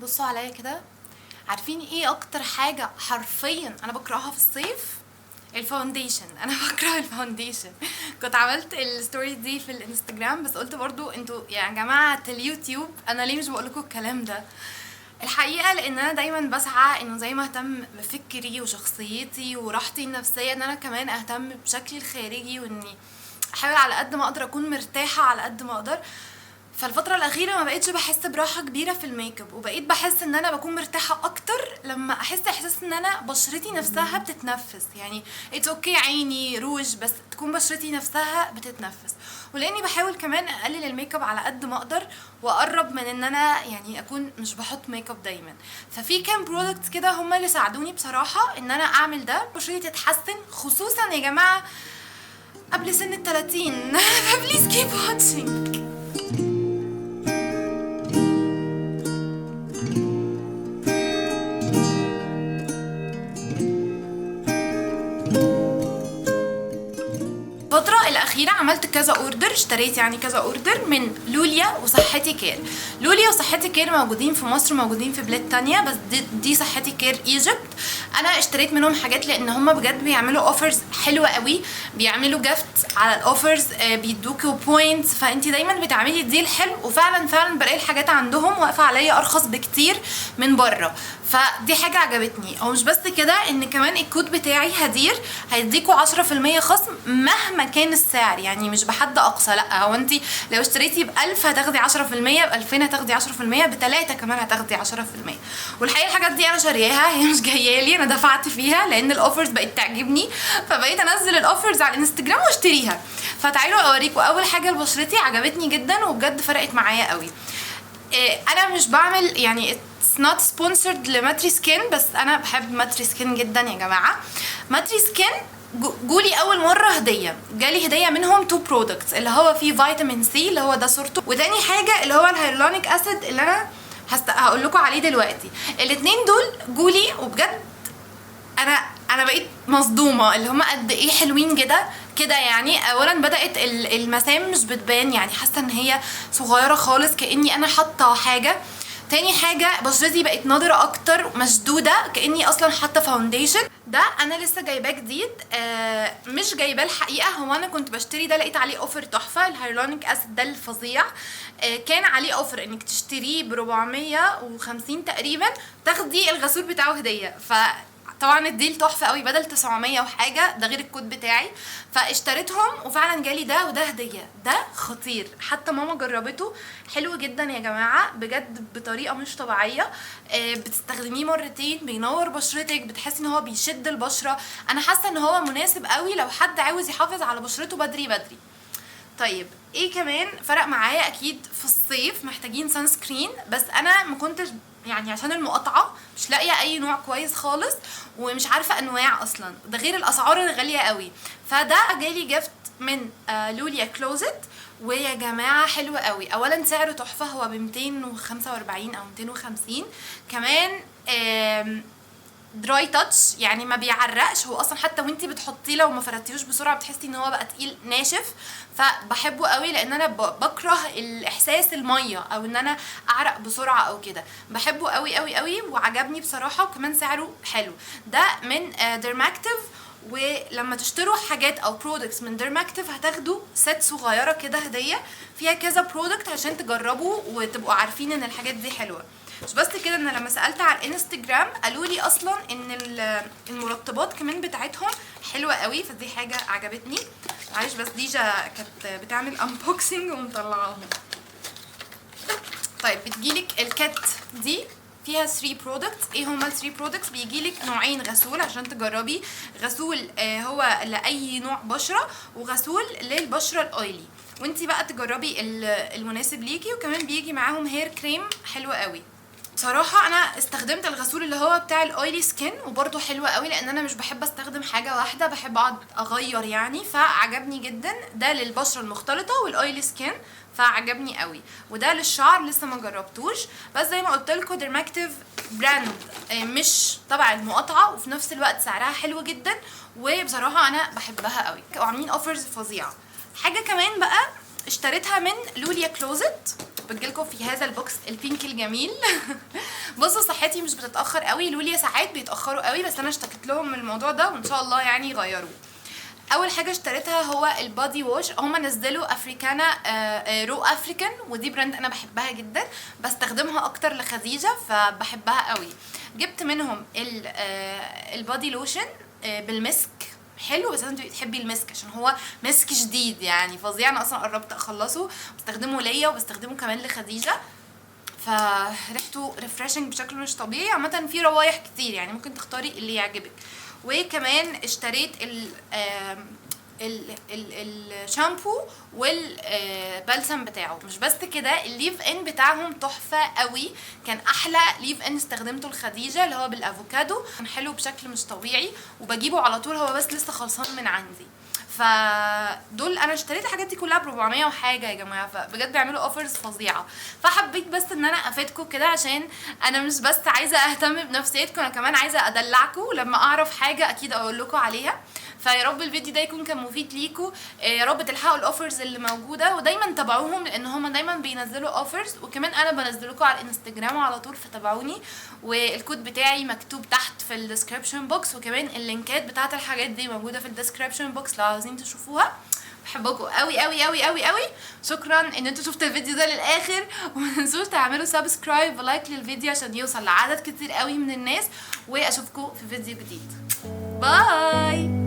بصوا عليا كده. عارفين ايه اكتر حاجة حرفيا انا بكرهها في الصيف؟ الفاونديشن. انا بكره الفاونديشن. كنت عملت الستوري دي في الانستجرام، بس قلت برضو انتوا يا جماعة اليوتيوب انا ليه مش بقولكوا الكلام ده؟ الحقيقة لان انا دايما بسعى انه زي ما اهتم بفكري وشخصيتي وراحتي النفسية، ان انا كمان اهتم بشكلي الخارجي، واني احاول على قد ما اقدر اكون مرتاحة على قد ما اقدر. فالفترة الأخيرة ما بقيتش بحس براحة كبيرة في الميك اب، وبقيت بحس ان انا بكون مرتاحة اكتر لما احساس ان انا بشرتي نفسها بتتنفس. يعني اتس اوكي عيني روج، بس تكون بشرتي نفسها بتتنفس. ولاني بحاول كمان اقلل الميك اب على قد ما اقدر، واقرب من ان انا يعني اكون مش بحط ميك اب دايما. ففي كام برودكتس كده هم اللي ساعدوني بصراحة ان انا اعمل ده، بشرتي تتحسن، خصوصا يا جماعة قبل سن ال30. فبليز كيب واتشينج. الفترة الأخيرة عملت كذا اوردر، اشتريت يعني كذا اوردر من لوليا وصحتي كير. لوليا وصحتي كير موجودين في مصر، موجودين في بلاد تانية، بس دي صحتي كير ايجيبت. انا اشتريت منهم حاجات لان هم بجد بيعملوا اوفرز حلوة قوي، بيعملوا جفت على الاوفرز، بيدوكوا بوينتس، فانتي دايما بتعملي ديل حلو. وفعلا فعلا بلاقي الحاجات عندهم واقفة عليا ارخص بكتير من بره، فدي حاجة عجبتني. او مش بس كده، ان كمان الكود بتاعي هدير هيديكوا 10% خصم مهما كان السعر، يعني مش بحد اقصى. لا، هو انتي لو اشتريتي ب1000 هتاخدي 10%، ب2000 هتاخدي 10%، ب3 كمان هتاخدي 10%. والحقيقة الحاجات دي انا شارياها، هي مش جايه لي، انا دفعت فيها لان الاوفرز بقت تعجبني، فبقيت انزل الاوفرز على الانستجرام واشتريها. فتعالوا اوريكم اول حاجة لبشرتي عجبتني جدا وبجد فرقت معايا قوي. انا مش بعمل يعني it's not sponsored لماتري سكين، بس انا بحب ماتري سكين جدا يا جماعه. ماتري سكين جولي اول مره هديه، جالي هديه منهم 2 برودكتس، اللي هو فيه فيتامين سي اللي هو ده صورته، وتاني حاجه اللي هو الهيرلونيك اسيد اللي انا هقول لكم عليه دلوقتي. الاتنين دول جولي وبجد انا بقيت مصدومه، اللي هما قد ايه حلوين كده. يعني اولا بدات المسام مش بتبان، يعني حاسه ان هي صغيره خالص كاني انا حاطه حاجه. تاني حاجه بشرتي بقت نضره اكتر، مشدوده كاني اصلا حاطه فاونديشن. ده انا لسه جايباه جديد، مش جايباه الحقيقه، هو انا كنت بشتري ده لقيت عليه اوفر تحفه، الهيرلونيك اسيد ده الفظيع. كان عليه اوفر انك تشتريه ب 450 تقريبا، تاخدي الغسول بتاعه هديه. طبعا الديل تحفه قوي، بدل 900 وحاجه، ده غير الكود بتاعي. فاشتريتهم وفعلا جالي ده وده هديه، ده خطير. حتى ماما جربته، حلو جدا يا جماعه بجد بطريقه مش طبيعيه. بتستخدميه مرتين، بينور بشرتك، بتحسي ان هو بيشد البشره. انا حاسه ان هو مناسب قوي لو حد عاوز يحافظ على بشرته بدري بدري. طيب ايه كمان فرق معايا؟ اكيد في الصيف محتاجين سان سكرين، بس انا ما كنتش يعني عشان المقاطعه مش لاقيه اي نوع كويس خالص، ومش عارفه انواع اصلا، ده غير الاسعار الغاليه قوي. فده جالي جفت من لوليا كلوزت، ويا جماعه حلو قوي. اولا سعره تحفه، هو ب 245 او 250 كمان. دراي تاتش، يعني ما بيعرقش، هو اصلا حتى وانتي بتحطيه لو ما فردتيهوش بسرعه بتحسي ان هو بقى تقيل ناشف. فبحبه قوي لان انا بكره الاحساس الميه، او ان انا اعرق بسرعه او كده. بحبه قوي قوي قوي وعجبني بصراحه، وكمان سعره حلو. ده من ديرماكتيف. ولما تشتروا حاجات او برودكتس من ديرماكتيف هتاخدوا ست صغيره كده هديه فيها كذا برودكت عشان تجربوا وتبقوا عارفين ان الحاجات دي حلوه. مش بس كده، ان لما سالت على الانستجرام قالوا لي اصلا ان المرطبات كمان بتاعتهم حلوه قوي، فدي حاجه عجبتني. معلش بس ديجا كانت بتعمل انبوكسنج ومطلعاهم. طيب بتجيلك الكات دي فيها 3 برودكتس. ايه هما ال 3 برودكتس؟ بيجيلك نوعين غسول عشان تجربي. غسول هو لاي نوع بشره، وغسول للبشره الاويلي، وانتي بقى تجربي المناسب ليكي. وكمان بيجي معاهم هير كريم حلو قوي. صراحة انا استخدمت الغسول اللي هو بتاع الاويلي سكين، وبرده حلو قوي لان انا مش بحب استخدم حاجة واحدة، بحب اقعد اغير يعني. فعجبني جدا ده للبشرة المختلطة والاويلي سكين، فعجبني قوي. وده للشعر لسه ما جربتوش، بس زي ما قلت لكم ديرماكتيف براند مش تبع المقاطعة، وفي نفس الوقت سعرها حلو جدا، وبصراحة انا بحبها قوي، وعاملين اوفرز فظيعة. حاجة كمان بقى اشتريتها من لوليا كلوزت، بتجيلكم في هذا البوكس البينك الجميل. بصوا صحتي مش بتتاخر قوي، لوليا ساعات بيتاخروا قوي، بس انا اشتكيت لهم من الموضوع ده وان شاء الله يعني يغيروه. اول حاجه اشتريتها هو البادي ووش. هما نزلوا افريكانا رو افريكان، ودي براند انا بحبها جدا، بستخدمها اكتر لخديجه فبحبها قوي. جبت منهم البادي لوشن بالمسك، حلو، بس انت تحبي المسك عشان هو مسك جديد يعني فظيع، انا اصلا قربت اخلصه، بستخدمه ليا وبستخدمه كمان لخديجه، فريحته ريفريشنج بشكل مش طبيعي. عامه في روايح كتير يعني ممكن تختاري اللي يعجبك. وكمان اشتريت الشامبو والبلسم بتاعه. مش بس كده، الليف ان بتاعهم تحفه قوي، كان احلى ليف ان استخدمته لخديجه اللي هو بالافوكادو، كان حلو بشكل مش طبيعي وبجيبه على طول، هو بس لسه خلصان من عندي. فدول انا اشتريت الحاجات دي كلها ب 400 وحاجه يا جماعه، فبجد بيعملوا اوفرز فظيعه. فحبيت بس ان انا افيدكم كده، عشان انا مش بس عايزه اهتم بنفسيتكم، انا كمان عايزه ادلعكم، ولما اعرف حاجه اكيد اقول لكم عليها. فيا رب الفيديو ده يكون كان مفيد ليكم، يا رب تلحقوا الاوفرز اللي موجوده، ودايما تابعوهم لان هم دايما بينزلوا اوفرز، وكمان انا بنزل لكم على الانستجرام على طول، فتابعوني. والكود بتاعي مكتوب تحت في الديسكريبشن بوكس، وكمان اللينكات بتاعت الحاجات دي موجوده في الديسكريبشن بوكس لو عايزين تشوفوها. بحبكم قوي قوي قوي قوي قوي، شكرا ان انتوا شفتوا الفيديو ده للاخر، وما تنسوش تعملوا سبسكرايب ولايك للفيديو عشان يوصل لعدد كتير قوي من الناس، واشوفكم في فيديو جديد. باي.